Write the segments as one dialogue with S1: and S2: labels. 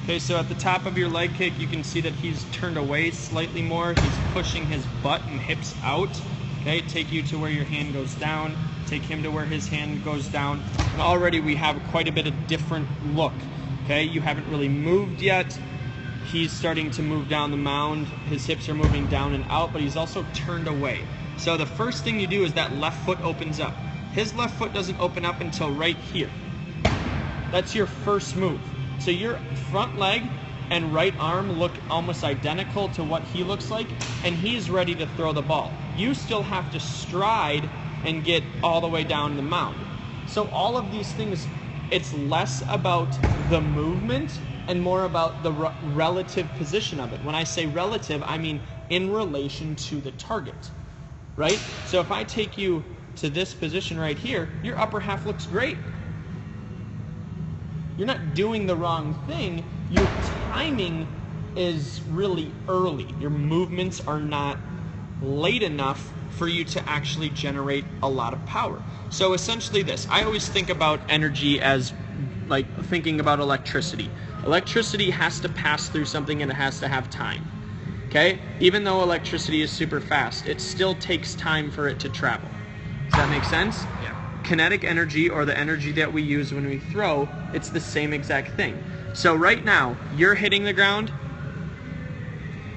S1: Okay, so at the top of your leg kick, you can see that he's turned away slightly more. He's pushing his butt and hips out. Okay, take you to where your hand goes down. Take him to where his hand goes down. And already we have quite a bit of different look. Okay, you haven't really moved yet. He's starting to move down the mound. His hips are moving down and out, but he's also turned away. So the first thing you do is that left foot opens up. His left foot doesn't open up until right here. That's your first move. So your front leg and right arm look almost identical to what he looks like, and he's ready to throw the ball. You still have to stride and get all the way down the mound. So all of these things, it's less about the movement and more about the relative position of it. When I say relative, I mean in relation to the target, right? So if I take you to this position right here, your upper half looks great. You're not doing the wrong thing. Your timing is really early. Your movements are not late enough for you to actually generate a lot of power. So essentially this, I always think about energy as like thinking about electricity. Electricity has to pass through something and it has to have time. Okay? Even though electricity is super fast, it still takes time for it to travel. Does that make sense?
S2: Yeah.
S1: Kinetic energy, or the energy that we use when we throw, it's the same exact thing. So right now, you're hitting the ground,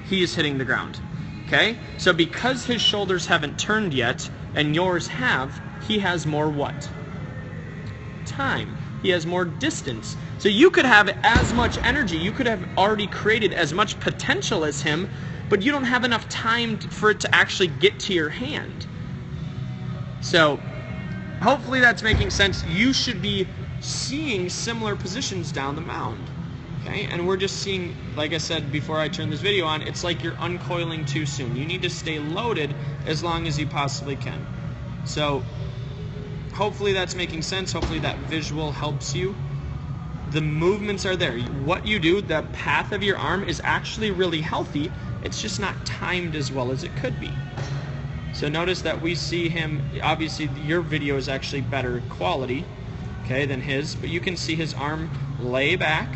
S1: he is hitting the ground. Okay? So because his shoulders haven't turned yet, and yours have, he has more what? Time. He has more distance. So you could have as much energy, you could have already created as much potential as him, but you don't have enough time for it to actually get to your hand. So hopefully that's making sense. You should be seeing similar positions down the mound. Okay? And we're just seeing, like I said before I turn this video on, it's like you're uncoiling too soon. You need to stay loaded as long as you possibly can. So hopefully that's making sense. Hopefully that visual helps you. The movements are there. What you do, the path of your arm is actually really healthy. It's just not timed as well as it could be. So notice that we see him, obviously your video is actually better quality, okay, than his, but you can see his arm lay back.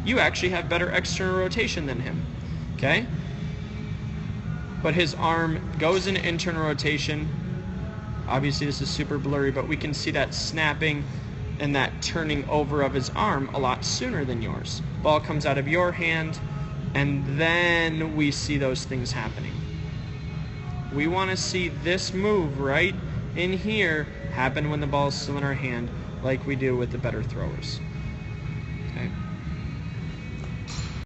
S1: You actually have better external rotation than him, okay? But his arm goes into internal rotation. Obviously this is super blurry, but we can see that snapping and that turning over of his arm a lot sooner than yours. Ball comes out of your hand, and then we see those things happening. We want to see this move right in here happen when the ball is still in our hand, like we do with the better throwers. Okay.